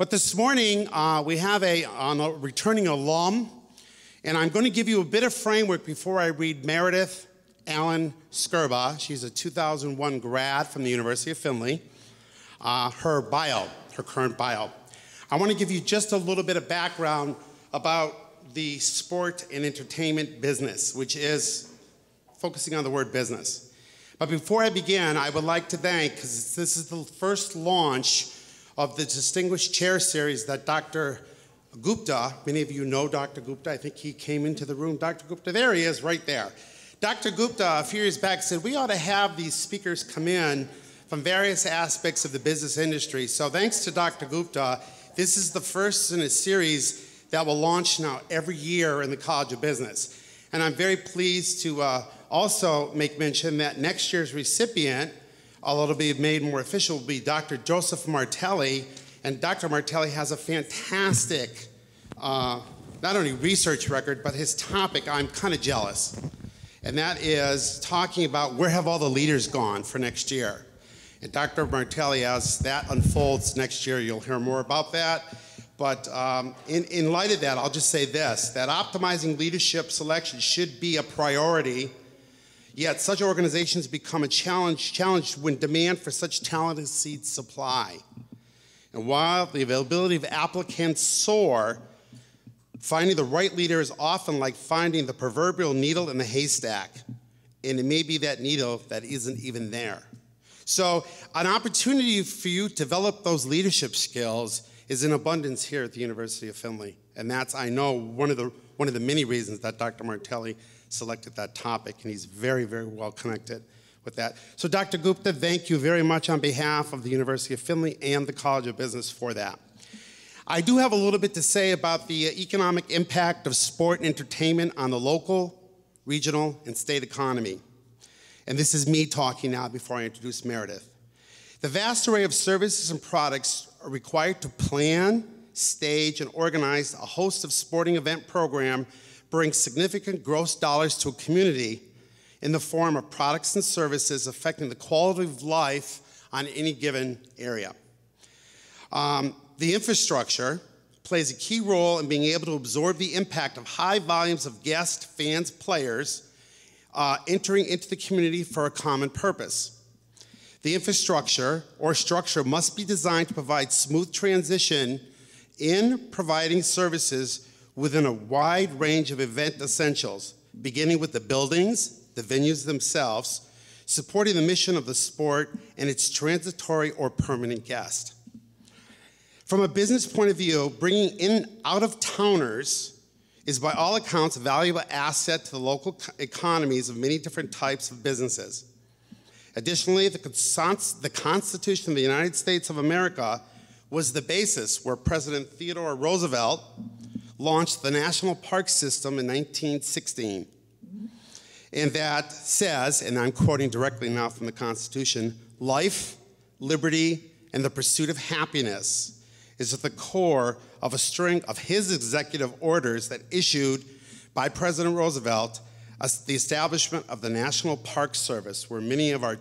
But this morning, we have a returning alum, and I'm going to give you a bit of framework before I read Meredith Scerba. She's a 2001 grad from the University of Findlay. Her current bio. I want to give you just a little bit of background about the sport and entertainment business, which is focusing on the word business. But before I begin, I would like to thank, because this is the first launch of the Distinguished Chair Series that Dr. Gupta, many of you know Dr. Gupta, I think he came into the room. Dr. Gupta, there he is, right there. Dr. Gupta, a few years back, said we ought to have these speakers come in from various aspects of the business industry. So thanks to Dr. Gupta, this is the first in a series that will launch now every year in the College of Business. And I'm very pleased to also make mention that next year's recipient, although it'll be made more official, will be Dr. Joseph Martelli. And Dr. Martelli has a fantastic, not only research record, but his topic, I'm kind of jealous. And that is talking about where have all the leaders gone for next year. And Dr. Martelli, as that unfolds next year, you'll hear more about that. But in light of that, I'll just say this, that optimizing leadership selection should be a priority, yet such organizations become a challenge when demand for such talent exceeds supply. And while the availability of applicants soar, finding the right leader is often like finding the proverbial needle in the haystack. And it may be that needle that isn't even there. So an opportunity for you to develop those leadership skills is in abundance here at the University of Findlay. And that's, I know, one of the many reasons that Dr. Martelli selected that topic, and he's very, very well connected with that. So Dr. Gupta, thank you very much on behalf of the University of Findlay and the College of Business for that. I do have a little bit to say about the economic impact of sport and entertainment on the local, regional, and state economy. And this is me talking now before I introduce Meredith. The vast array of services and products are required to plan, stage, and organize a host of sporting event program brings significant gross dollars to a community in the form of products and services affecting the quality of life on any given area. The infrastructure plays a key role in being able to absorb the impact of high volumes of guests, fans, players entering into the community for a common purpose. The infrastructure or structure must be designed to provide smooth transition in providing services within a wide range of event essentials, beginning with the buildings, the venues themselves, supporting the mission of the sport and its transitory or permanent guest. From a business point of view, bringing in out-of-towners is by all accounts a valuable asset to the local economies of many different types of businesses. Additionally, the Constitution of the United States of America was the basis where President Theodore Roosevelt launched the National Park System in 1916. And that says, and I'm quoting directly now from the Constitution, life, liberty, and the pursuit of happiness is at the core of a string of his executive orders that issued by President Roosevelt the establishment of the National Park Service, where many of our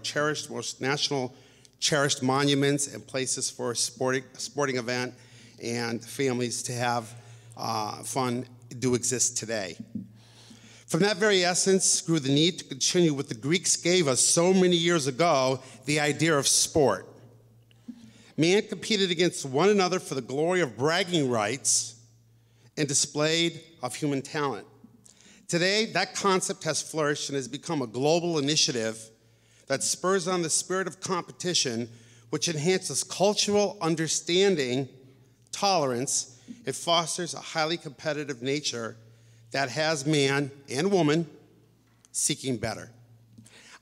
most national cherished monuments and places for a sporting event and families to have fun do exist today. From that very essence grew the need to continue what the Greeks gave us so many years ago, the idea of sport. Man competed against one another for the glory of bragging rights and displayed of human talent. Today, that concept has flourished and has become a global initiative that spurs on the spirit of competition, which enhances cultural understanding, tolerance, and fosters a highly competitive nature that has man and woman seeking better.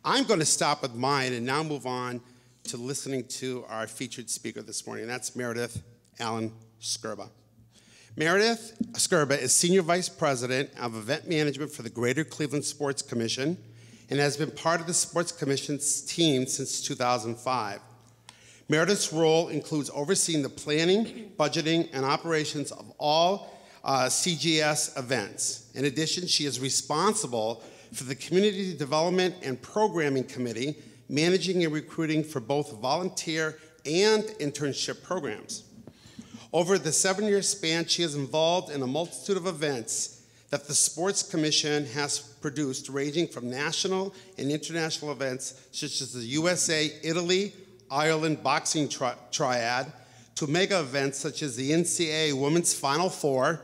I'm going to stop with mine and now move on to listening to our featured speaker this morning, and that's Meredith Scerba. Meredith Scerba is Senior Vice President of Event Management for the Greater Cleveland Sports Commission and has been part of the Sports Commission's team since 2005. Meredith's role includes overseeing the planning, budgeting, and operations of all CGS events. In addition, she is responsible for the Community Development and Programming Committee, managing and recruiting for both volunteer and internship programs. Over the 7-year span, she is involved in a multitude of events that the Sports Commission has produced, ranging from national and international events such as the USA, Italy, Ireland boxing triad, to mega events such as the NCAA Women's Final Four.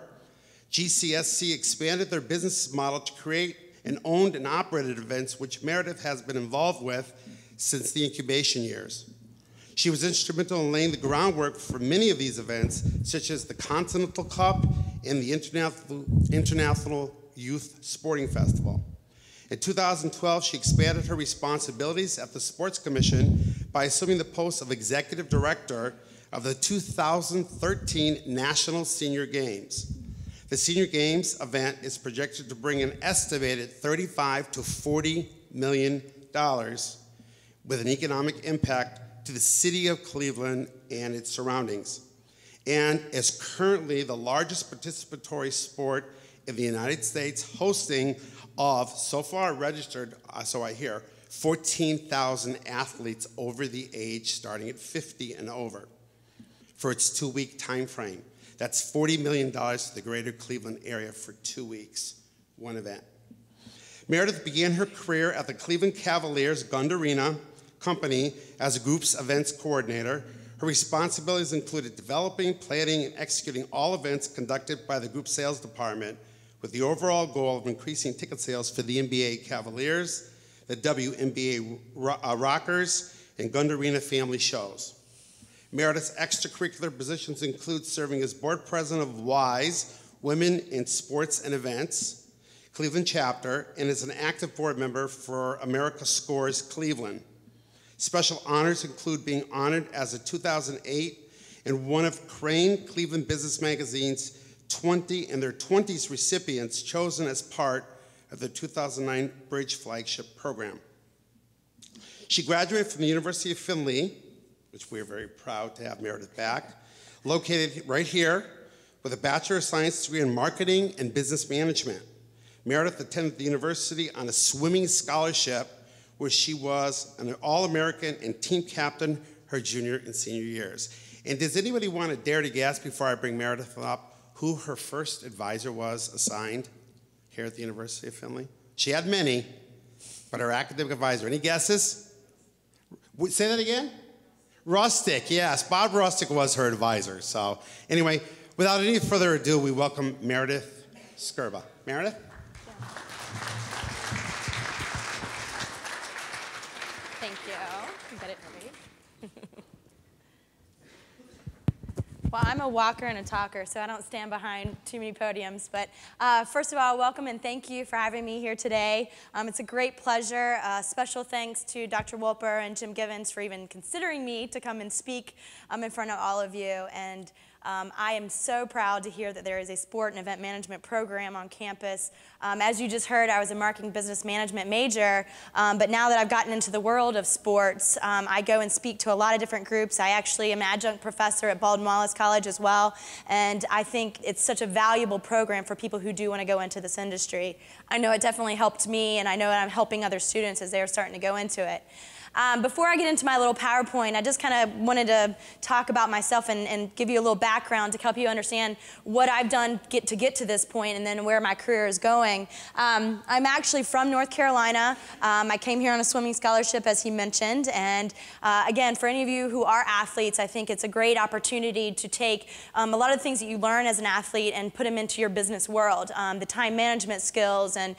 GCSC expanded their business model to create and owned and operated events, which Meredith has been involved with since the incubation years. She was instrumental in laying the groundwork for many of these events, such as the Continental Cup and the International Youth Sporting Festival. In 2012, she expanded her responsibilities at the Sports Commission by assuming the post of Executive Director of the 2013 National Senior Games. The Senior Games event is projected to bring an estimated $35 to $40 million with an economic impact to the city of Cleveland and its surroundings, and is currently the largest participatory sport in the United States, hosting of, so far registered, so I hear, 14,000 athletes over the age starting at 50 and over for its 2-week time frame. That's $40 million to the greater Cleveland area for 2 weeks, one event. Meredith began her career at the Cleveland Cavaliers Gund Arena Company as a group's events coordinator. Her responsibilities included developing, planning, and executing all events conducted by the group sales department with the overall goal of increasing ticket sales for the NBA Cavaliers, the WNBA Rockers, and Gund Arena family shows. Meredith's extracurricular positions include serving as board president of WISE, Women in Sports and Events, Cleveland chapter, and is an active board member for America Scores Cleveland. Special honors include being honored as a 2008 and one of Crane Cleveland Business Magazine's 20 in their 20s recipients chosen as part of the 2009 Bridge Flagship Program. She graduated from the University of Findlay, which we are very proud to have Meredith back, located right here, with a Bachelor of Science degree in Marketing and Business Management. Meredith attended the university on a swimming scholarship, where she was an All-American and team captain her junior and senior years. And does anybody want to dare to guess, before I bring Meredith up, who her first advisor was assigned here at the University of Findlay? She had many, but her academic advisor. Any guesses? Say that again? Rustick, yes. Bob Rustick was her advisor. So anyway, without any further ado, we welcome Meredith Scerba. Meredith? Well, I'm a walker and a talker, so I don't stand behind too many podiums. But first of all, welcome and thank you for having me here today. It's a great pleasure. Special thanks to Dr. Wolper and Jim Givens for even considering me to come and speak in front of all of you. And I am so proud to hear that there is a sport and event management program on campus. As you just heard, I was a marketing business management major, but now that I've gotten into the world of sports, I go and speak to a lot of different groups. I actually am adjunct professor at Baldwin Wallace College as well, and I think it's such a valuable program for people who do want to go into this industry. I know it definitely helped me, and I know I'm helping other students as they're starting to go into it. Before I get into my little PowerPoint, I just kind of wanted to talk about myself and give you a little background to help you understand what I've done to get to this point and then where my career is going. I'm actually from North Carolina. I came here on a swimming scholarship, as he mentioned, and again, for any of you who are athletes, I think it's a great opportunity to take a lot of the things that you learn as an athlete and put them into your business world. The time management skills and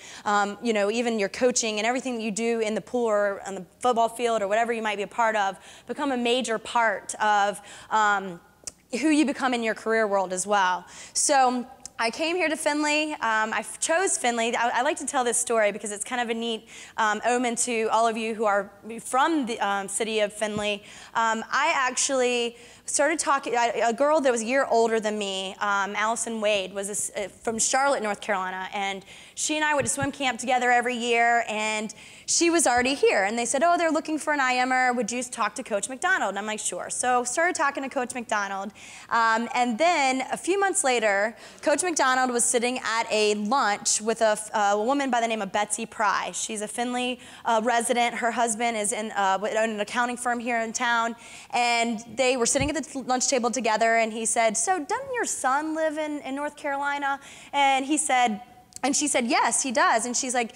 you know, even your coaching and everything that you do in the pool or on the football field or whatever you might be a part of, become a major part of who you become in your career world as well. So I came here to Findlay. I chose Findlay. I like to tell this story because it's kind of a neat omen to all of you who are from the city of Findlay. I actually started talking, a girl that was a year older than me, Allison Wade, was from Charlotte, North Carolina, and she and I went to swim camp together every year, and she was already here. And they said, oh, they're looking for an IMer. Would you talk to Coach McDonald? And I'm like, sure. So started talking to Coach McDonald. And then a few months later, Coach McDonald was sitting at a lunch with a woman by the name of Betsy Pry. She's a Findlay resident. Her husband is in an accounting firm here in town. And they were sitting at the lunch table together, and he said, so doesn't your son live in North Carolina? And he said, and she said, yes, he does. And she's like,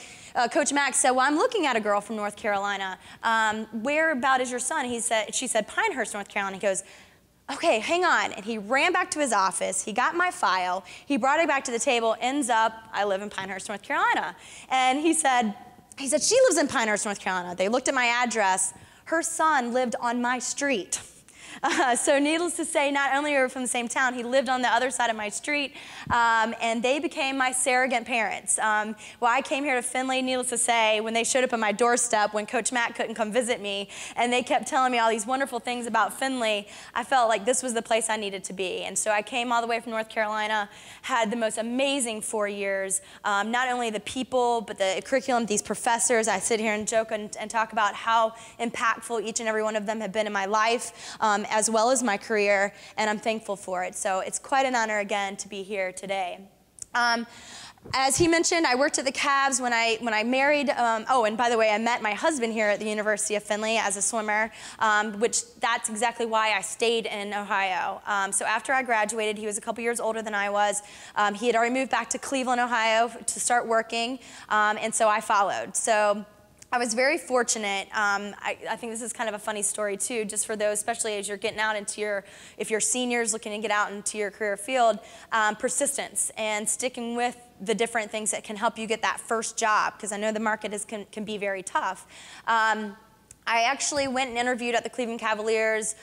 Coach Max said, well, I'm looking at a girl from North Carolina. Where about is your son? She said, Pinehurst, North Carolina. He goes, okay, hang on. And he ran back to his office. He got my file. He brought it back to the table. Ends up, I live in Pinehurst, North Carolina. And he said, she lives in Pinehurst, North Carolina. They looked at my address. Her son lived on my street. So needless to say, not only are we from the same town, he lived on the other side of my street, and they became my surrogate parents. Well, I came here to Findlay, needless to say, when they showed up at my doorstep when Coach Matt couldn't come visit me, and they kept telling me all these wonderful things about Findlay, I felt like this was the place I needed to be. And so I came all the way from North Carolina, had the most amazing 4 years, not only the people, but the curriculum, these professors. I sit here and joke and talk about how impactful each and every one of them have been in my life, as well as my career, and I'm thankful for it. So it's quite an honor again to be here today. As he mentioned, I worked at the Cavs when I married. Oh, and by the way, I met my husband here at the University of Findlay as a swimmer, which that's exactly why I stayed in Ohio. So after I graduated, he was a couple years older than I was. He had already moved back to Cleveland, Ohio to start working, and so I followed. So I was very fortunate. I think this is kind of a funny story too, just for those, especially as you're getting out into if you're seniors looking to get out into your career field, persistence and sticking with the different things that can help you get that first job, because I know the market can be very tough. I actually went and interviewed at the Cleveland Cavaliers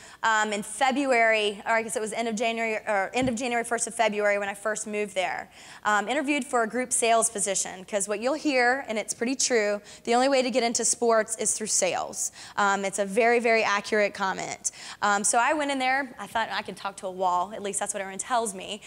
in February, or I guess it was end of January, 1st of February when I first moved there. Interviewed for a group sales position, because what you'll hear, and it's pretty true, the only way to get into sports is through sales. It's a very, very accurate comment. So I went in there, I thought I could talk to a wall, at least that's what everyone tells me.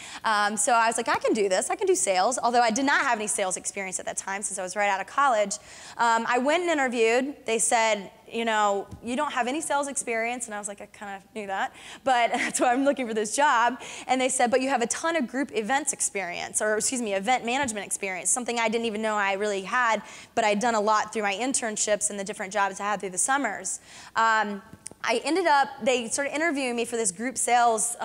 So I was like, I can do this, I can do sales, although I did not have any sales experience at that time since I was right out of college. I went and interviewed. They said, you know, you don't have any sales experience, and I was like, I kind of knew that, but that's why I'm looking for this job. And they said, but you have a ton of group events experience, or excuse me, event management experience, something I didn't even know I really had, but I'd done a lot through my internships and the different jobs I had through the summers. I ended up, they started interviewing me for this group sales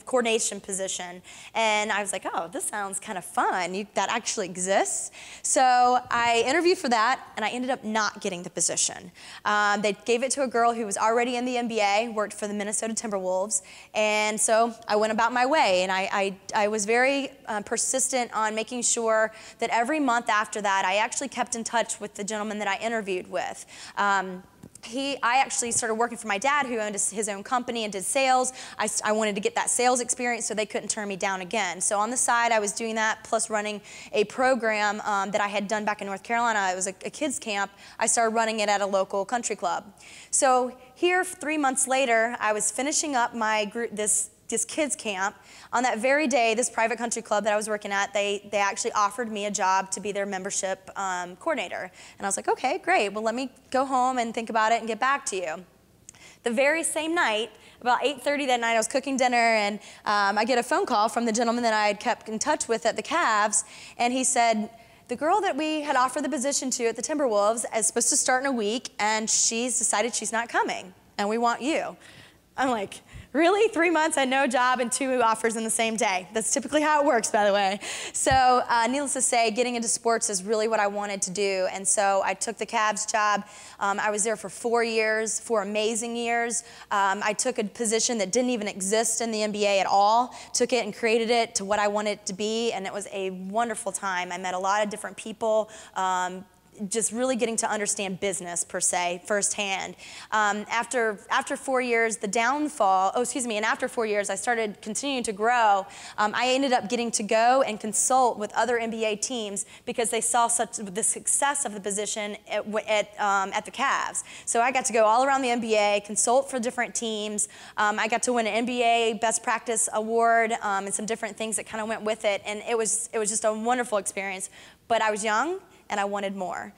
coordination position. And I was like, oh, this sounds kind of fun. That actually exists. So I interviewed for that, and I ended up not getting the position. They gave it to a girl who was already in the NBA, worked for the Minnesota Timberwolves. And so I went about my way. And I was very persistent on making sure that every month after that, I actually kept in touch with the gentleman that I interviewed with. I actually started working for my dad, who owned his own company and did sales. I wanted to get that sales experience so they couldn't turn me down again. So on the side, I was doing that, plus running a program that I had done back in North Carolina. It was a kids camp. I started running it at a local country club. So here, 3 months later, I was finishing up my group, this kids camp. On that very day, this private country club that I was working at, they actually offered me a job to be their membership coordinator. And I was like, okay, great. Well, let me go home and think about it and get back to you. The very same night, about 8:30 that night, I was cooking dinner, and I get a phone call from the gentleman that I had kept in touch with at the Cavs, and he said, the girl that we had offered the position to at the Timberwolves is supposed to start in a week, and she's decided she's not coming, and we want you. I'm like, really? 3 months, I had no job, and 2 offers in the same day. That's typically how it works, by the way. So needless to say, getting into sports is really what I wanted to do. And so I took the Cavs job. I was there for 4 years, 4 amazing years. I took a position that didn't even exist in the NBA at all, took it and created it to what I wanted it to be, and it was a wonderful time. I met a lot of different people, just really getting to understand business per se firsthand. After 4 years, the downfall, and after 4 years, I started continuing to grow. I ended up getting to go and consult with other NBA teams because they saw the success of the position at the Cavs. So I got to go all around the NBA, consult for different teams. I got to win an NBA Best Practice Award and some different things that kind of went with it, and it was just a wonderful experience. But I was young, and I wanted more.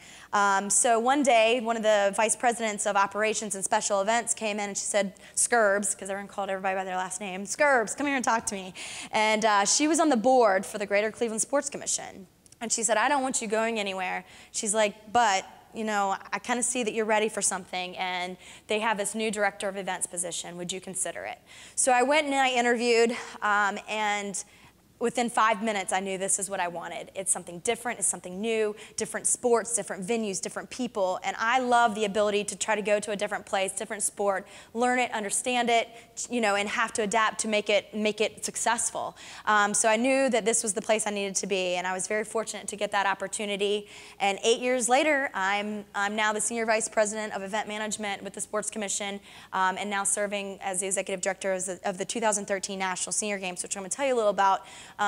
So one day, one of the vice presidents of operations and special events came in and she said, Scerbs, because everyone called everybody by their last name, Scerbs, come here and talk to me. And she was on the board for the Greater Cleveland Sports Commission. And she said, I don't want you going anywhere. She's like, but, you know, I kind of see that you're ready for something, and they have this new director of events position. Would you consider it? So I went and I interviewed, and within 5 minutes, I knew this is what I wanted. It's something different, it's something new, different sports, different venues, different people, and I love the ability to try to go to a different place, different sport, learn it, understand it, you know, and have to adapt to make it successful. So I knew that this was the place I needed to be, and I was very fortunate to get that opportunity. And 8 years later, I'm now the Senior Vice President of Event Management with the Sports Commission, and now serving as the Executive Director of the 2013 National Senior Games, which I'm going to tell you a little about,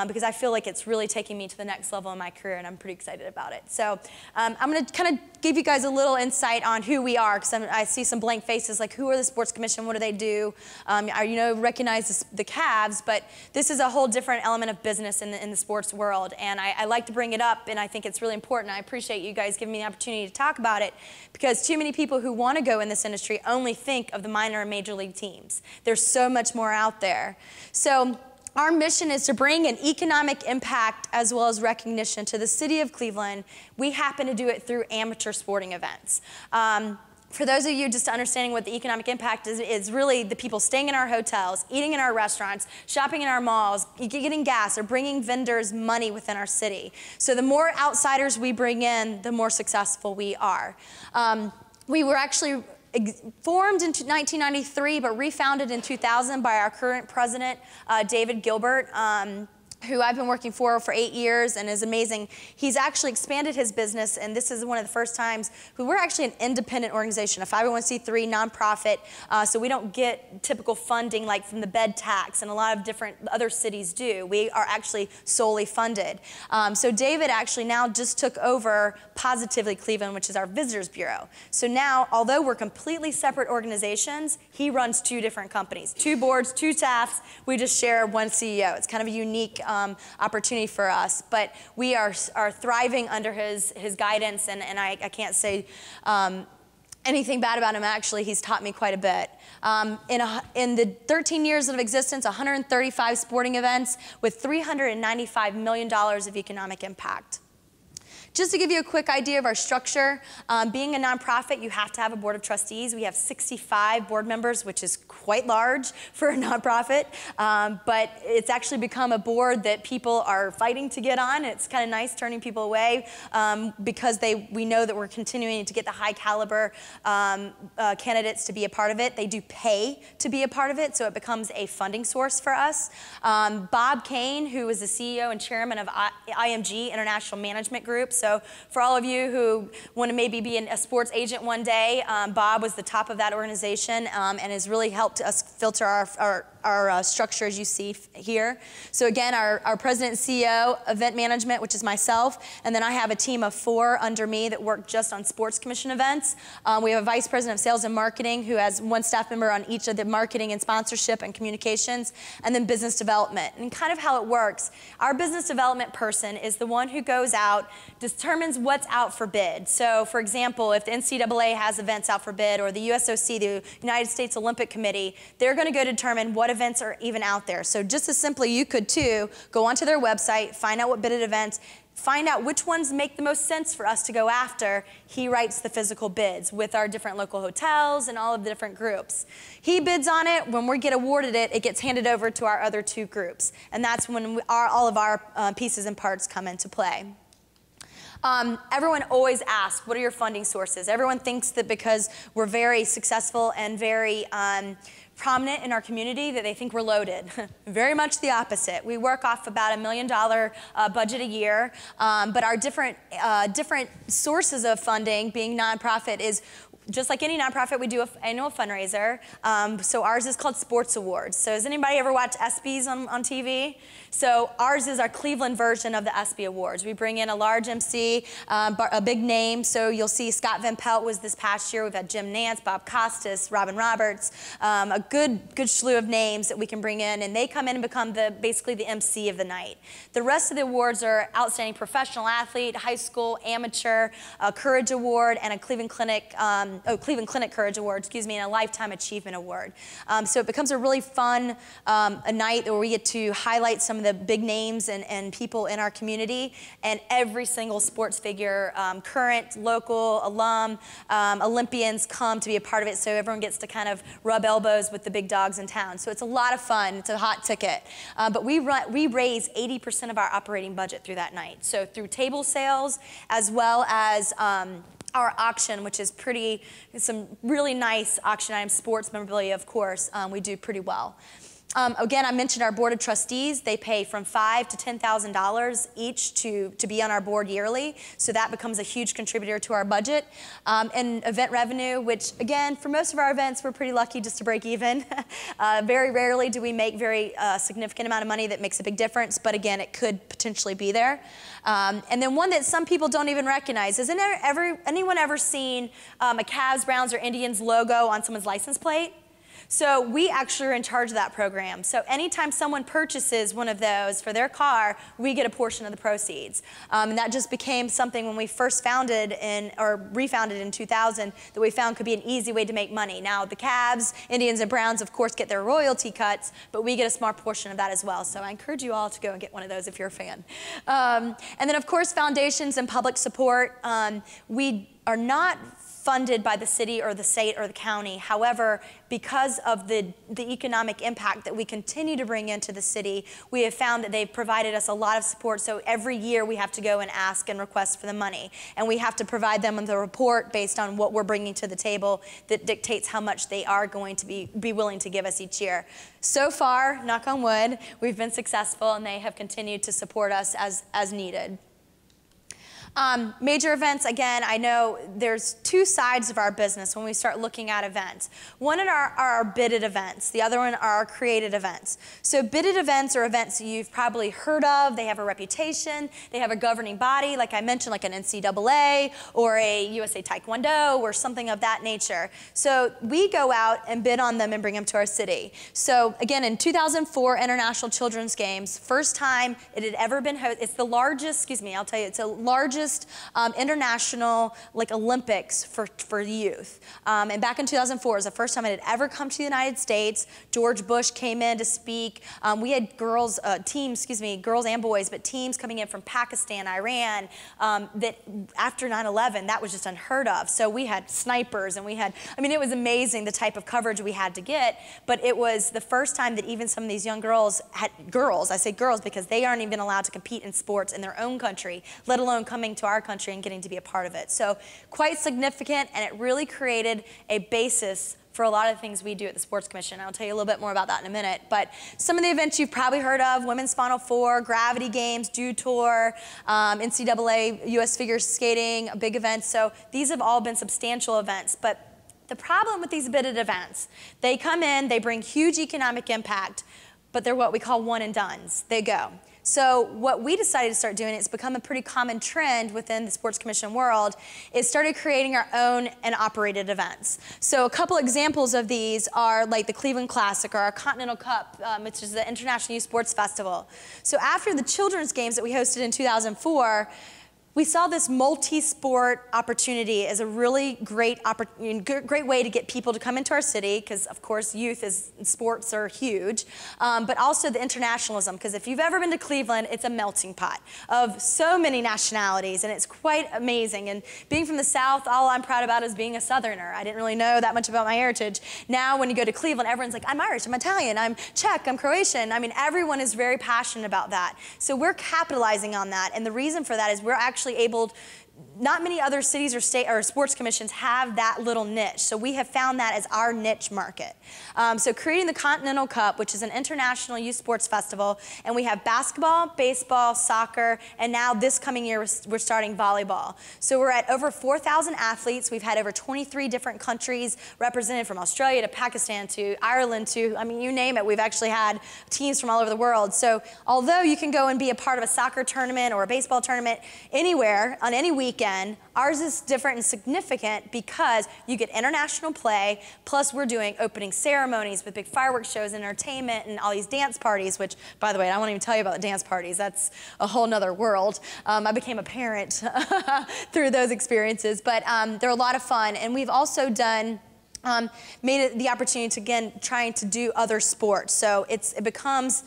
because I feel like it's really taking me to the next level in my career, and I'm pretty excited about it. So I'm going to kind of give you guys a little insight on who we are, because I see some blank faces, like who are the Sports Commission, what do they do? Recognize the Cavs, but this is a whole different element of business in the sports world, and I like to bring it up, and I think it's really important. I appreciate you guys giving me the opportunity to talk about it, because too many people who want to go in this industry only think of the minor and major league teams. There's so much more out there. So our mission is to bring an economic impact as well as recognition to the city of Cleveland. We happen to do it through amateur sporting events. For those of you just understanding what the economic impact is really the people staying in our hotels, eating in our restaurants, shopping in our malls, getting gas, or bringing vendors money within our city. So the more outsiders we bring in, the more successful we are. We were actually formed in 1993, but refounded in 2000 by our current president, David Gilbert, who I've been working for 8 years and is amazing. He's actually expanded his business, and this is one of the first times we're actually an independent organization, a 501c3 nonprofit, so we don't get typical funding like from the bed tax, and a lot of different other cities do. We are actually solely funded. So David actually now just took over Positively Cleveland, which is our Visitors Bureau. So now, although we're completely separate organizations, he runs 2 different companies, 2 boards, 2 staffs. We just share one CEO. It's kind of a unique opportunity for us, but we are thriving under his guidance, and I can't say anything bad about him. Actually, he's taught me quite a bit. In the 13 years of existence, 135 sporting events with $395 million of economic impact. Just to give you a quick idea of our structure, being a nonprofit, you have to have a board of trustees. We have 65 board members, which is quite large for a nonprofit, but it's actually become a board that people are fighting to get on. It's kind of nice turning people away because we know that we're continuing to get the high caliber candidates to be a part of it. They do pay to be a part of it, so it becomes a funding source for us. Bob Kane, who is the CEO and chairman of IMG, International Management Group. So for all of you who want to maybe be a sports agent one day, Bob was the top of that organization and has really helped us filter our structure as you see here. So again, our president and CEO, event management, which is myself, and then I have a team of 4 under me that work just on sports commission events. We have a vice president of sales and marketing who has 1 staff member on each of the marketing and sponsorship and communications, and then business development. And kind of how it works, our business development person is the one who goes out, determines what's out for bid. So for example, if the NCAA has events out for bid, or the USOC, the United States Olympic Committee, they're going to go determine what events are even out there. So just as simply, you could too go onto their website, find out what bidded events, find out which ones make the most sense for us to go after. He writes the physical bids with our different local hotels and all of the different groups. He bids on it. When we get awarded it, it gets handed over to our other 2 groups. And that's when all of our pieces and parts come into play. Everyone always asks, what are your funding sources? Everyone thinks that because we're very successful and very prominent in our community that they think we're loaded. Very much the opposite. We work off about $1 million budget a year, but our different sources of funding, being nonprofit, is just like any nonprofit, we do an annual fundraiser. So ours is called Sports Awards. So has anybody ever watched ESPYs on TV? So ours is our Cleveland version of the ESPY Awards. We bring in a large MC, a big name. So you'll see Scott Van Pelt was this past year. We've had Jim Nance, Bob Costas, Robin Roberts, a good slew of names that we can bring in, and they come in and become basically the MC of the night. The rest of the awards are Outstanding Professional Athlete, High School, Amateur, Courage Award, and a Cleveland Clinic Courage Award, excuse me, and a Lifetime Achievement Award. So it becomes a really fun a night where we get to highlight some of the big names and people in our community, and every single sports figure, current, local, alum, Olympians come to be a part of it, so everyone gets to kind of rub elbows with the big dogs in town. So it's a lot of fun. It's a hot ticket. But we raise 80% of our operating budget through that night. So through table sales, as well as our auction, which is some really nice auction items, sports memorabilia, of course, we do pretty well. Again, I mentioned our board of trustees. They pay from $5,000 to $10,000 each to be on our board yearly, so that becomes a huge contributor to our budget. And event revenue, which again, for most of our events, we're pretty lucky just to break even. Very rarely do we make very significant amount of money that makes a big difference, but again, it could potentially be there. And then one that some people don't even recognize, has anyone ever seen a Cavs, Browns, or Indians logo on someone's license plate? So we actually are in charge of that program. So anytime someone purchases one of those for their car, we get a portion of the proceeds. And that just became something when we first refounded in 2000 that we found could be an easy way to make money. Now the Cavs, Indians, and Browns, of course, get their royalty cuts, but we get a small portion of that as well. So I encourage you all to go and get one of those if you're a fan. And then, of course, foundations and public support. We are not funded by the city or the state or the county. However, because of the economic impact that we continue to bring into the city, we have found that they've provided us a lot of support. So every year we have to go and ask and request for the money. And we have to provide them with a report based on what we're bringing to the table that dictates how much they are going to be willing to give us each year. So far, knock on wood, we've been successful, and they have continued to support us as needed. Major events, again, I know there's two sides of our business when we start looking at events. One are our bidded events. The other one are our created events. So bidded events are events that you've probably heard of. They have a reputation. They have a governing body, like I mentioned, like an NCAA or a USA Taekwondo or something of that nature. So we go out and bid on them and bring them to our city. So again, in 2004 International Children's Games, first time it had ever been hosted. It's the largest, excuse me, I'll tell you, it's the largest international Olympics for youth. And back in 2004 was the first time it had ever come to the United States. George Bush came in to speak. We had girls and boys, but teams coming in from Pakistan, Iran, that after 9/11, that was just unheard of. So we had snipers, and it was amazing the type of coverage we had to get, but it was the first time that even some of these young girls I say girls because they aren't even allowed to compete in sports in their own country, let alone coming to our country and getting to be a part of it. So quite significant, and it really created a basis for a lot of things we do at the Sports Commission. I'll tell you a little bit more about that in a minute. But some of the events you've probably heard of: Women's Final Four, Gravity Games, Dew Tour, NCAA, US Figure Skating, big events. So these have all been substantial events. But the problem with these bidded events, they come in, they bring huge economic impact, but they're what we call one and dones. They go. So what we decided to start doing, it's become a pretty common trend within the Sports Commission world, is started creating our own and operated events. So a couple examples of these are like the Cleveland Classic or our Continental Cup, which is the International Youth Sports Festival. So after the Children's Games that we hosted in 2004, we saw this multi-sport opportunity as a really great way to get people to come into our city, because of course sports are huge, but also the internationalism, because if you've ever been to Cleveland, it's a melting pot of so many nationalities, and it's quite amazing. And being from the South, all I'm proud about is being a Southerner. I didn't really know that much about my heritage. Now when you go to Cleveland, everyone's like, I'm Irish, I'm Italian, I'm Czech, I'm Croatian. I mean, everyone is very passionate about that. So we're capitalizing on that, and the reason for that is we're actually actually able, not many other cities or state or sports commissions have that little niche. So we have found that as our niche market. So creating the Continental Cup, which is an international youth sports festival, and we have basketball, baseball, soccer, and now this coming year we're starting volleyball. So we're at over 4,000 athletes. We've had over 23 different countries represented, from Australia to Pakistan to Ireland to, I mean, you name it. We've actually had teams from all over the world. So although you can go and be a part of a soccer tournament or a baseball tournament anywhere on any weekend, ours is different and significant because you get international play, plus we're doing opening ceremonies with big fireworks shows and entertainment and all these dance parties, which, by the way, I won't even tell you about the dance parties. That's a whole nother world. I became a parent through those experiences, but they're a lot of fun. And we've also done made it the opportunity to, again, trying to do other sports. So it becomes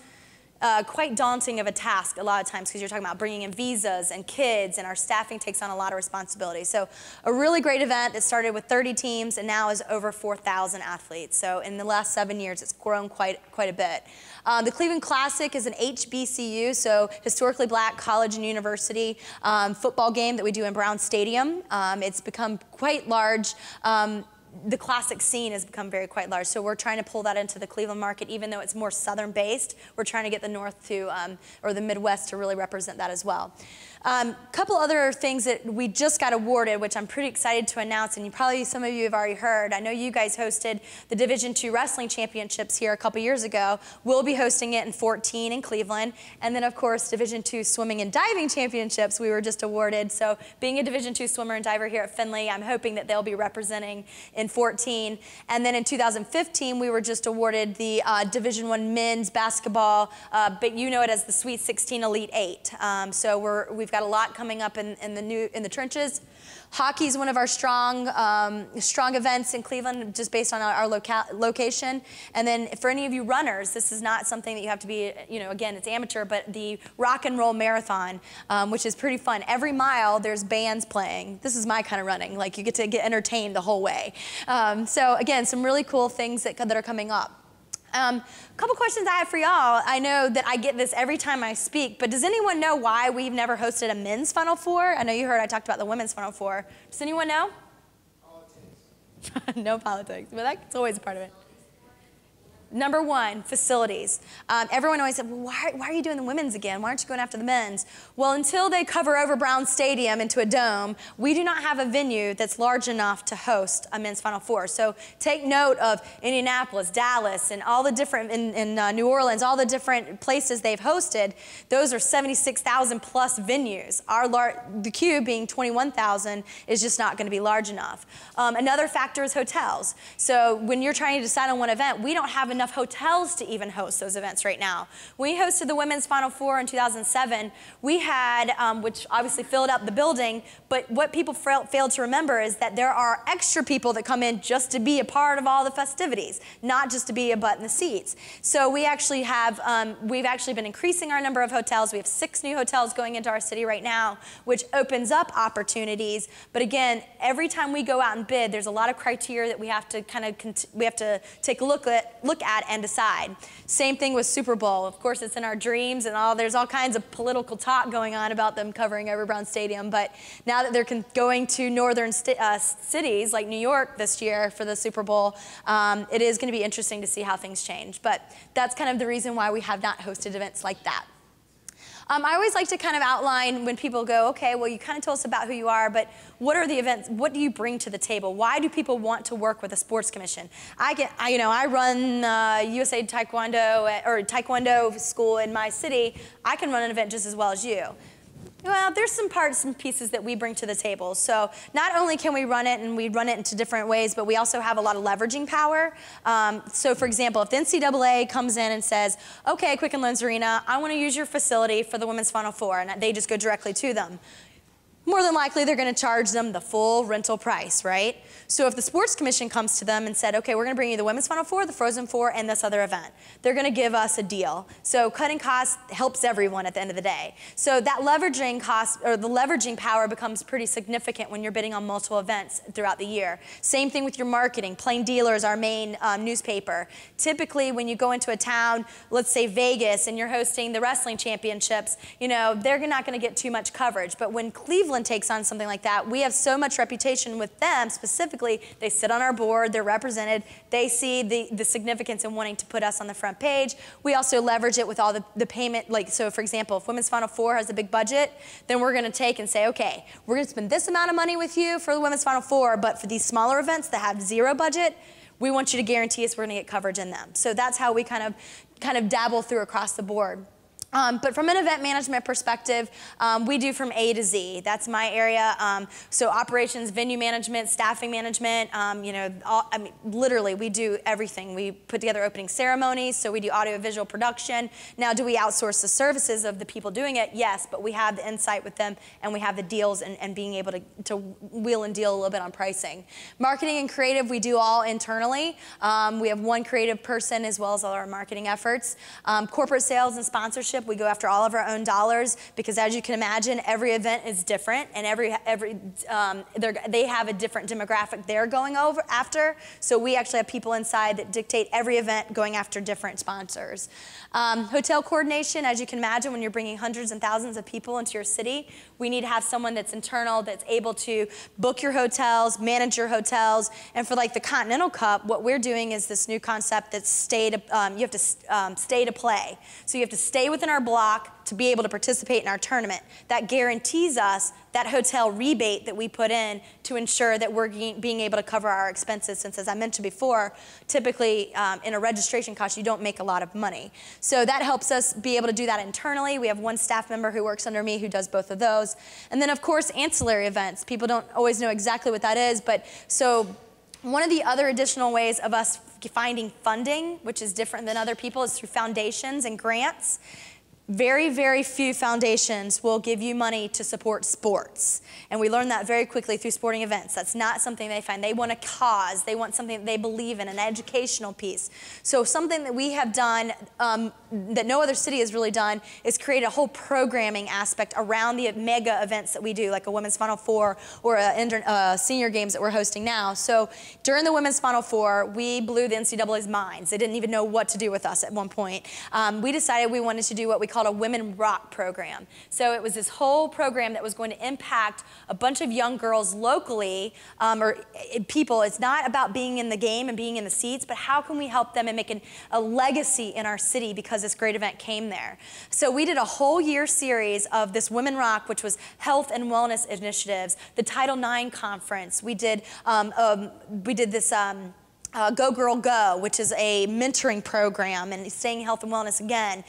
quite daunting of a task a lot of times, because you're talking about bringing in visas and kids, and our staffing takes on a lot of responsibility. So a really great event that started with 30 teams and now is over 4,000 athletes. So in the last 7 years, it's grown quite a bit. The Cleveland Classic is an HBCU, so historically black college and university football game that we do in Brown Stadium. It's become quite large. The classic scene has become quite large, so we're trying to pull that into the Cleveland market, even though it's more southern based. We're trying to get the North to, or the Midwest to really represent that as well. Couple other things that we just got awarded, which I'm pretty excited to announce, and some of you have already heard. I know you guys hosted the Division II Wrestling Championships here a couple years ago. We'll be hosting it in 2014 in Cleveland, and then of course Division II Swimming and Diving Championships we were just awarded. So being a Division II swimmer and diver here at Findlay, I'm hoping that they'll be representing in 2014. And then in 2015 we were just awarded the Division I Men's Basketball, but you know it as the Sweet 16 Elite 8. So we've got a lot coming up in the trenches. Hockey is one of our strong events in Cleveland, just based on our location. And then for any of you runners, this is not something that you have to be, again, it's amateur, but the Rock and Roll Marathon, which is pretty fun. Every mile there's bands playing. This is my kind of running, like you get to get entertained the whole way. So again, some really cool things that are coming up. Couple questions I have for y'all. I know that I get this every time I speak, but does anyone know why we've never hosted a men's Final Four? I know you heard I talked about the women's Final Four. Does anyone know? Politics. No politics, but that's always a part of it. Number one, facilities. Everyone always said, well, why are you doing the women's again? Why aren't you going after the men's? Well, until they cover over Brown Stadium into a dome, we do not have a venue that's large enough to host a men's Final Four. So take note of Indianapolis, Dallas, and all the different, in New Orleans, all the different places they've hosted. Those are 76,000 plus venues. The Cube being 21,000 is just not going to be large enough. Another factor is hotels. So when you're trying to decide on one event, we don't have enough hotels to even host those events right now. When we hosted the Women's Final Four in 2007, we had, which obviously filled up the building, but what people failed to remember is that there are extra people that come in just to be a part of all the festivities, not just to be a butt in the seats. So we actually have, we've actually been increasing our number of hotels. We have 6 new hotels going into our city right now, which opens up opportunities. But again, every time we go out and bid, there's a lot of criteria that we have to take a look at and decide. Same thing with Super Bowl. Of course, it's in our dreams, and there's all kinds of political talk going on about them covering over Brown Stadium. But now that they're going to northern cities like New York this year for the Super Bowl, it is going to be interesting to see how things change. But that's kind of the reason why we have not hosted events like that. I always like to kind of outline when people go, okay, well, you kind of told us about who you are, but what are the events? What do you bring to the table? Why do people want to work with a sports commission? I run USA Taekwondo or Taekwondo school in my city. I can run an event just as well as you. Well, there's some parts and pieces that we bring to the table. So not only can we run it, and we run it into different ways, but we also have a lot of leveraging power. So for example, if the NCAA comes in and says, okay, Quicken Loans Arena, I want to use your facility for the Women's Final Four, and they just go directly to them. more than likely they're going to charge them the full rental price, right? So if the Sports Commission comes to them and said, okay, we're going to bring you the Women's Final Four, the Frozen Four, and this other event, they're going to give us a deal. So cutting costs helps everyone at the end of the day. So that leveraging cost, or the leveraging power, becomes pretty significant when you're bidding on multiple events throughout the year. Same thing with your marketing. Plain Dealer is our main newspaper. Typically, when you go into a town, let's say Vegas, and you're hosting the wrestling championships, you know, they're not going to get too much coverage. But when Cleveland takes on something like that, we have so much reputation with them specifically. They sit on our board, they're represented, they see the significance in wanting to put us on the front page. We also leverage it with all the payment, like, so for example, if Women's Final Four has a big budget, then we're gonna take and say, okay, we're gonna spend this amount of money with you for the Women's Final Four, but for these smaller events that have zero budget, we want you to guarantee us we're gonna get coverage in them. So that's how we kind of dabble through across the board. But from an event management perspective, we do from A to Z. That's my area. So operations, venue management, staffing management, you know, I mean, literally we do everything. We put together opening ceremonies, so we do audio-visual production. Now, do we outsource the services of the people doing it? Yes, but we have the insight with them, and we have the deals and being able to wheel and deal a little bit on pricing. Marketing and creative, we do all internally. We have one creative person as well as all our marketing efforts. Corporate sales and sponsorship, we go after all of our own dollars because, as you can imagine, every event is different, and they have a different demographic they're going after. So we actually have people inside that dictate every event going after different sponsors. Hotel coordination, as you can imagine, when you're bringing hundreds and thousands of people into your city, we need to have someone that's internal, that's able to book your hotels, manage your hotels, and for like the Continental Cup, what we're doing is this new concept that's you have to stay to play. So you have to stay within our block to be able to participate in our tournament. That guarantees us that hotel rebate that we put in to ensure that we're being able to cover our expenses, since, as I mentioned before, typically in a registration cost, you don't make a lot of money. So that helps us be able to do that internally. We have one staff member who works under me who does both of those. And then, of course, ancillary events. People don't always know exactly what that is, but so one of the other additional ways of us finding funding, which is different than other people, is through foundations and grants. Very, very few foundations will give you money to support sports. And we learned that very quickly through sporting events. That's not something they find. They want a cause. They want something that they believe in, an educational piece. So something that we have done that no other city has really done is create a whole programming aspect around the mega events that we do, like a Women's Final Four or senior games that we're hosting now. So during the Women's Final Four, we blew the NCAA's minds. They didn't even know what to do with us at one point. We decided we wanted to do what we called a Women Rock program. So it was this whole program that was going to impact a bunch of young girls locally, or people. It's not about being in the game and being in the seats, but how can we help them and make a legacy in our city because this great event came there. So we did a whole year series of this Women Rock, which was health and wellness initiatives, the Title IX conference. We did this Go Girl Go, which is a mentoring program, and staying health and wellness again.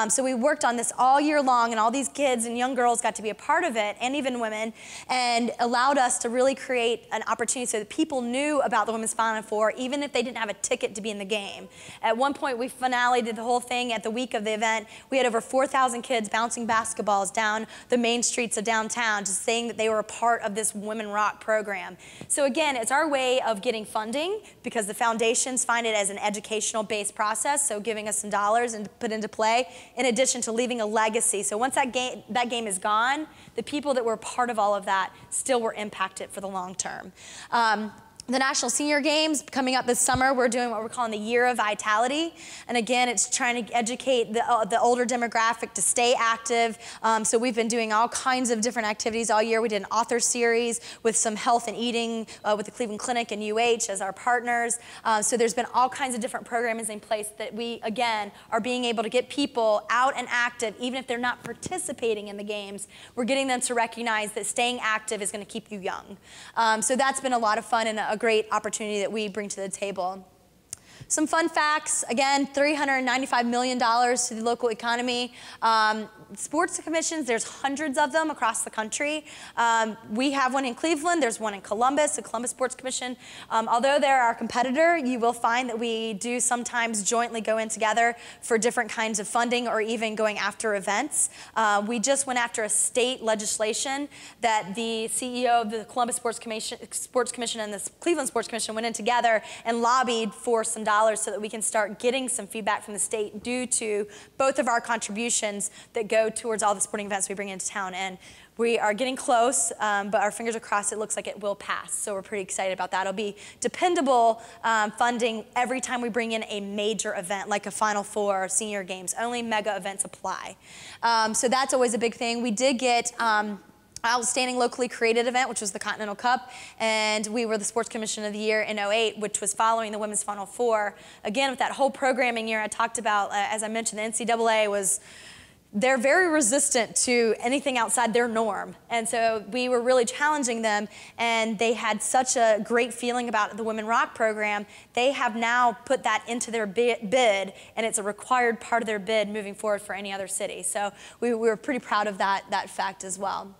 So we worked on this all year long, and all these kids and young girls got to be a part of it, and even women, and allowed us to really create an opportunity so that people knew about the Women's Final Four, even if they didn't have a ticket to be in the game. At one point, we did the whole thing at the week of the event. We had over 4,000 kids bouncing basketballs down the main streets of downtown, just saying that they were a part of this Women Rock program. So again, it's our way of getting funding, because the foundations find it as an educational-based process, so giving us some dollars and put into play, in addition to leaving a legacy. So once that game is gone, the people that were part of all of that still were impacted for the long term. The National Senior Games coming up this summer, we're doing what we're calling the Year of Vitality. And again, it's trying to educate the older demographic to stay active. So we've been doing all kinds of different activities all year. We did an author series with some health and eating with the Cleveland Clinic and UH as our partners. So there's been all kinds of different programs in place that we, again, are being able to get people out and active, even if they're not participating in the games. We're getting them to recognize that staying active is going to keep you young. So that's been a lot of fun and a great opportunity that we bring to the table. Some fun facts, again, $395 million to the local economy. Sports commissions, there's hundreds of them across the country. We have one in Cleveland, there's one in Columbus, the Columbus Sports Commission. Although they're our competitor, you will find that we do sometimes jointly go in together for different kinds of funding or even going after events. We just went after a state legislation that the CEO of the Columbus Sports Commission and the Cleveland Sports Commission went in together and lobbied for some dollars so that we can start getting some feedback from the state due to both of our contributions that go towards all the sporting events we bring into town. And we are getting close, but our fingers are crossed. It looks like it will pass, so we're pretty excited about that. It'll be dependable funding every time we bring in a major event, like a Final Four or Senior Games. Only mega events apply. So that's always a big thing. We did get outstanding locally created event, which was the Continental Cup, and we were the Sports Commission of the Year in '08, which was following the Women's Final Four. Again, with that whole programming year I talked about, as I mentioned, the NCAA they're very resistant to anything outside their norm. And so we were really challenging them, and they had such a great feeling about the Women Rock program. They have now put that into their bid, and it's a required part of their bid moving forward for any other city. So we were pretty proud of that fact as well.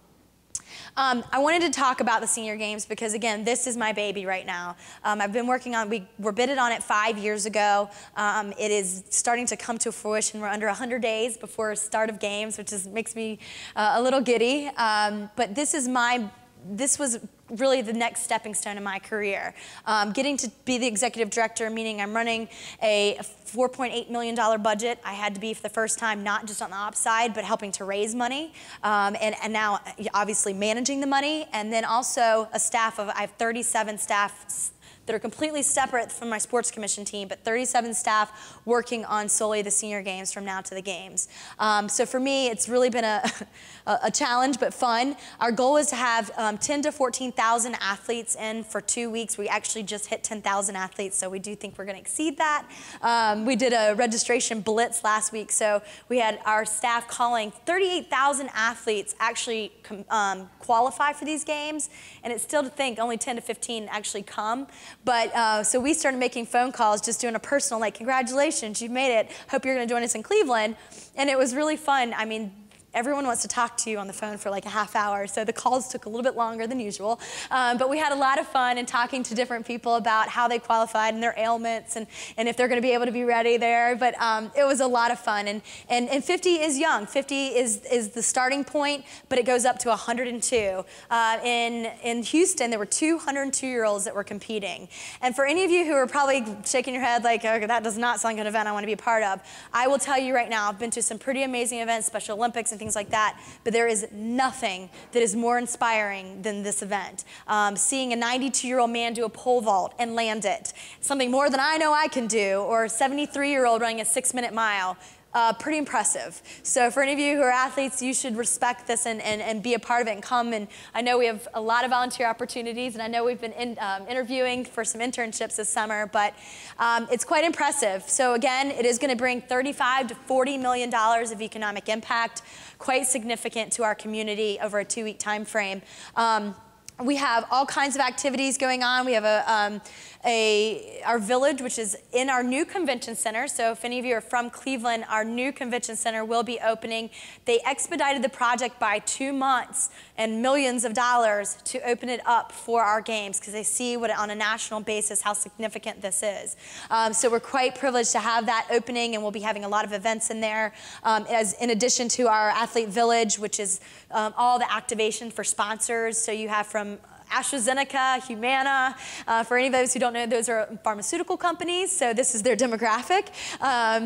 I wanted to talk about the Senior Games because, again, this is my baby right now. I've been working on, we were bidded on it 5 years ago. It is starting to come to fruition. We're under 100 days before start of games, which makes me a little giddy. But this was really the next stepping stone in my career. Getting to be the executive director, meaning I'm running a $4.8 million budget. I had to be for the first time, not just on the ops side, but helping to raise money. And now, obviously, managing the money. And then also a staff of, I have 37 staff that are completely separate from my sports commission team, but 37 staff working on solely the Senior Games from now to the games. So for me, it's really been a challenge, but fun. Our goal is to have 10 to 14,000 athletes in for 2 weeks. We actually just hit 10,000 athletes, so we do think we're gonna exceed that. We did a registration blitz last week, so we had our staff calling 38,000 athletes actually qualify for these games, and it's still to think only 10 to 15 actually come. But so we started making phone calls, just doing a personal, like, congratulations, you've made it. Hope you're gonna join us in Cleveland. And it was really fun. I mean, everyone wants to talk to you on the phone for like a half hour, so the calls took a little bit longer than usual. But we had a lot of fun in talking to different people about how they qualified and their ailments and if they're gonna be able to be ready there. But it was a lot of fun. And 50 is young. 50 is the starting point, but it goes up to 102. In Houston, there were 202-year-olds that were competing. And for any of you who are probably shaking your head like, okay, that does not sound like an event I want to be a part of, I will tell you right now, I've been to some pretty amazing events, Special Olympics and things like that, but there is nothing that is more inspiring than this event. Seeing a 92-year-old man do a pole vault and land it, something more than I know I can do, or a 73-year-old running a 6-minute mile. Pretty impressive. So for any of you who are athletes, you should respect this and be a part of it and come. And I know we have a lot of volunteer opportunities, and I know we've been interviewing for some internships this summer, but it's quite impressive. So again, it is gonna bring $35 to $40 million of economic impact, quite significant to our community over a 2-week time frame. We have all kinds of activities going on. We have our village, which is in our new convention center. So if any of you are from Cleveland, our new convention center will be opening. They expedited the project by 2 months and millions of dollars to open it up for our games because they see on a national basis how significant this is. So we're quite privileged to have that opening, and we'll be having a lot of events in there, in addition to our athlete village, which is all the activation for sponsors. So you have from AstraZeneca, Humana. For any of those who don't know, those are pharmaceutical companies, so this is their demographic.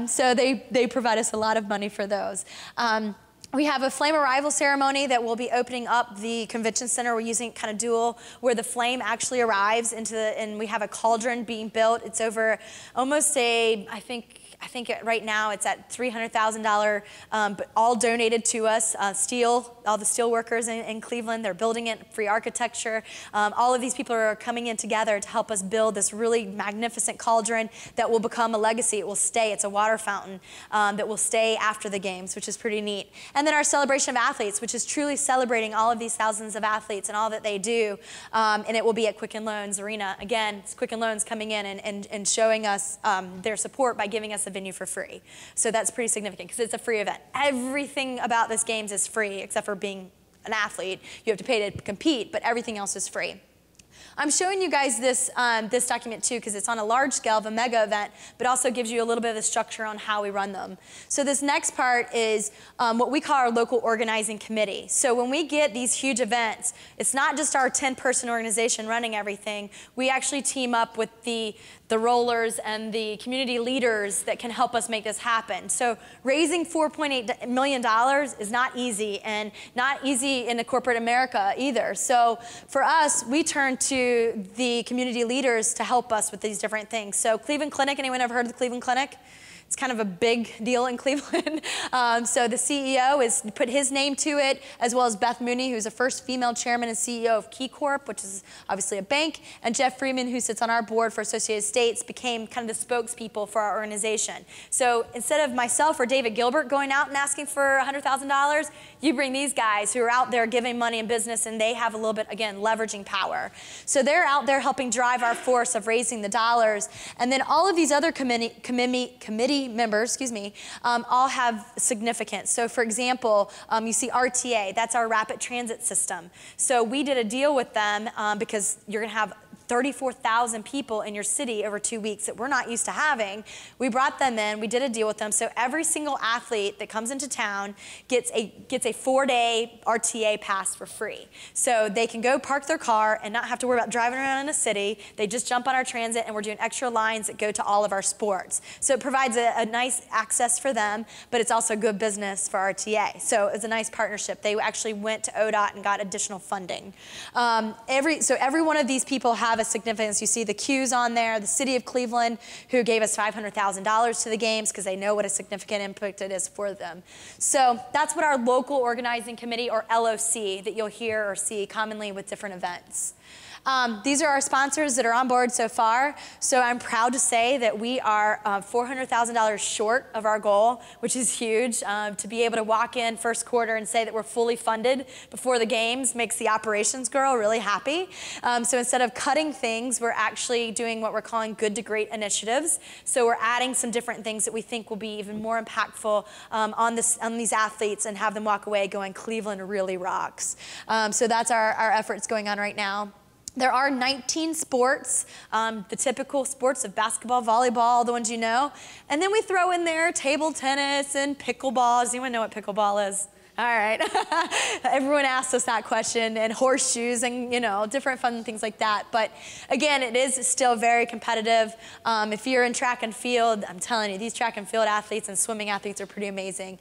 So they provide us a lot of money for those. We have a flame arrival ceremony that will be opening up the convention center. We're using kind of dual, where the flame actually arrives and we have a cauldron being built. It's over almost I think right now it's at $300,000, but all donated to us. All the steel workers in Cleveland, they're building it, free architecture. All of these people are coming in together to help us build this really magnificent cauldron that will become a legacy. It will stay. It's a water fountain that will stay after the games, which is pretty neat. And then our celebration of athletes, which is truly celebrating all of these thousands of athletes and all that they do. And it will be at Quicken Loans Arena. Again, it's Quicken Loans coming in and showing us their support by giving us a venue for free. So that's pretty significant because it's a free event. Everything about this games is free except for being an athlete. You have to pay to compete, but everything else is free. I'm showing you guys this, this document too because it's on a large scale of a mega event, but also gives you a little bit of the structure on how we run them. So this next part is what we call our local organizing committee. So when we get these huge events, it's not just our 10-person organization running everything. We actually team up with the rollers and the community leaders that can help us make this happen. So raising $4.8 million is not easy, and not easy in the corporate America either. So for us, we turn to the community leaders to help us with these different things. So Cleveland Clinic, anyone ever heard of the Cleveland Clinic? It's kind of a big deal in Cleveland. So the CEO has put his name to it, as well as Beth Mooney, who's the first female chairman and CEO of Key Corp, which is obviously a bank, and Jeff Freeman, who sits on our board for Associated States, became kind of the spokespeople for our organization. So instead of myself or David Gilbert going out and asking for $100,000, you bring these guys who are out there giving money in business, and they have a little bit, again, leveraging power. So they're out there helping drive our force of raising the dollars, and then all of these other committee members, all have significance. So for example, you see RTA, that's our rapid transit system. So we did a deal with them because you're gonna have 34,000 people in your city over 2 weeks that we're not used to having. We brought them in, we did a deal with them, so every single athlete that comes into town gets a 4-day RTA pass for free. So they can go park their car and not have to worry about driving around in a city. They just jump on our transit, and we're doing extra lines that go to all of our sports. So it provides a nice access for them, but it's also good business for RTA. So it's a nice partnership. They actually went to ODOT and got additional funding. So every one of these people have a significance. You see the Q's on there, the city of Cleveland, who gave us $500,000 to the games because they know what a significant impact it is for them. So that's what our local organizing committee, or LOC, that you'll hear or see commonly with different events. These are our sponsors that are on board so far. So I'm proud to say that we are $400,000 short of our goal, which is huge. To be able to walk in first quarter and say that we're fully funded before the games makes the operations girl really happy. So instead of cutting things, we're actually doing what we're calling good to great initiatives. So we're adding some different things that we think will be even more impactful on these athletes and have them walk away going, Cleveland really rocks. So that's our efforts going on right now. There are 19 sports, the typical sports of basketball, volleyball, the ones you know. And then we throw in there table tennis and pickleball. Does anyone know what pickleball is? All right. Everyone asks us that question, and horseshoes and, you know, different fun things like that. But again, it is still very competitive. If you're in track and field, I'm telling you, these track and field athletes and swimming athletes are pretty amazing.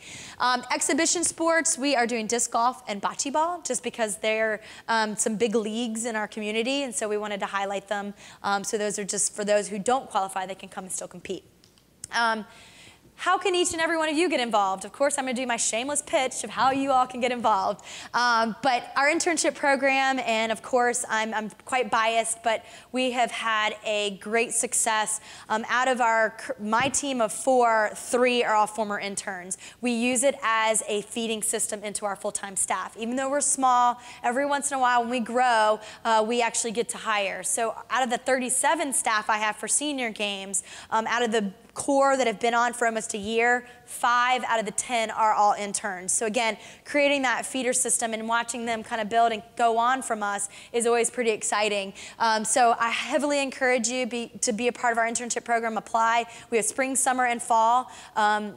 Exhibition sports, we are doing disc golf and bocce ball just because they're some big leagues in our community, and so we wanted to highlight them. So those are just for those who don't qualify, they can come and still compete. How can each and every one of you get involved? Of course, I'm going to do my shameless pitch of how you all can get involved. But our internship program, and of course, I'm quite biased, but we have had a great success. Out of my team of 4, 3 are all former interns. We use it as a feeding system into our full-time staff. Even though we're small, every once in a while when we grow, we actually get to hire. So out of the 37 staff I have for senior games, out of the core that have been on for almost a year, 5 out of the 10 are all interns. So again, creating that feeder system and watching them kind of build and go on from us is always pretty exciting. So I heavily encourage you to be a part of our internship program. Apply. We have spring, summer, and fall.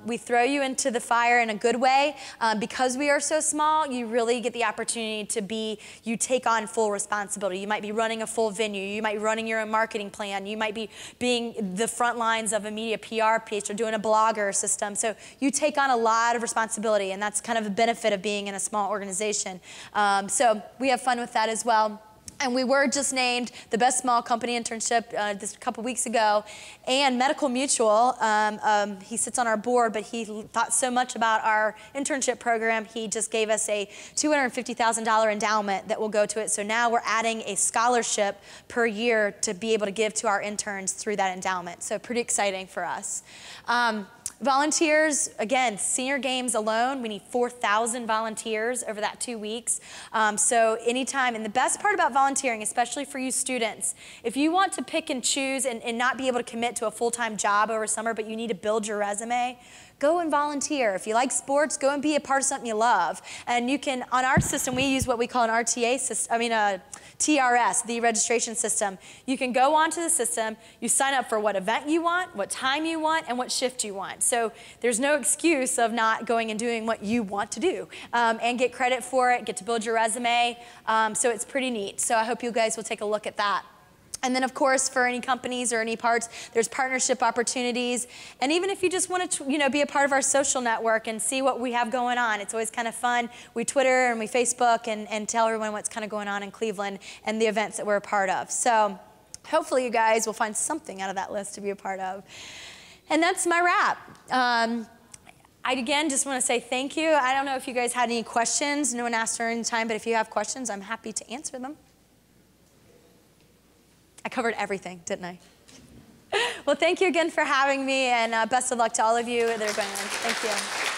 We throw you into the fire in a good way. Because we are so small, you really get the opportunity to you take on full responsibility. You might be running a full venue. You might be running your own marketing plan. You might be being the front lines of a media PR piece or doing a blogger system. So you take on a lot of responsibility, and that's kind of the benefit of being in a small organization. So we have fun with that as well. And we were just named the best small company internship just a couple weeks ago. And Medical Mutual, he sits on our board, but he thought so much about our internship program, he just gave us a $250,000 endowment that will go to it. So now we're adding a scholarship per year to be able to give to our interns through that endowment. So pretty exciting for us. Volunteers, again, senior games alone, we need 4,000 volunteers over that 2 weeks. So anytime, and the best part about volunteering, especially for you students, if you want to pick and choose and not be able to commit to a full-time job over summer, but you need to build your resume, go and volunteer. If you like sports, go and be a part of something you love. And you can, on our system, we use what we call an RTA system, TRS, the registration system. You can go onto the system, you sign up for what event you want, what time you want, and what shift you want. So there's no excuse of not going and doing what you want to do, and get credit for it, get to build your resume. So it's pretty neat. So I hope you guys will take a look at that. And then, of course, for any companies or any parts, there's partnership opportunities. And even if you just want to, be a part of our social network and see what we have going on, it's always kind of fun. We Twitter and we Facebook and tell everyone what's kind of going on in Cleveland and the events that we're a part of. So hopefully you guys will find something out of that list to be a part of. And that's my wrap. I, again, just want to say thank you. I don't know if you guys had any questions. No one asked during the time, but if you have questions, I'm happy to answer them. I covered everything, didn't I? Well, thank you again for having me, and best of luck to all of you that are going on. Thank you.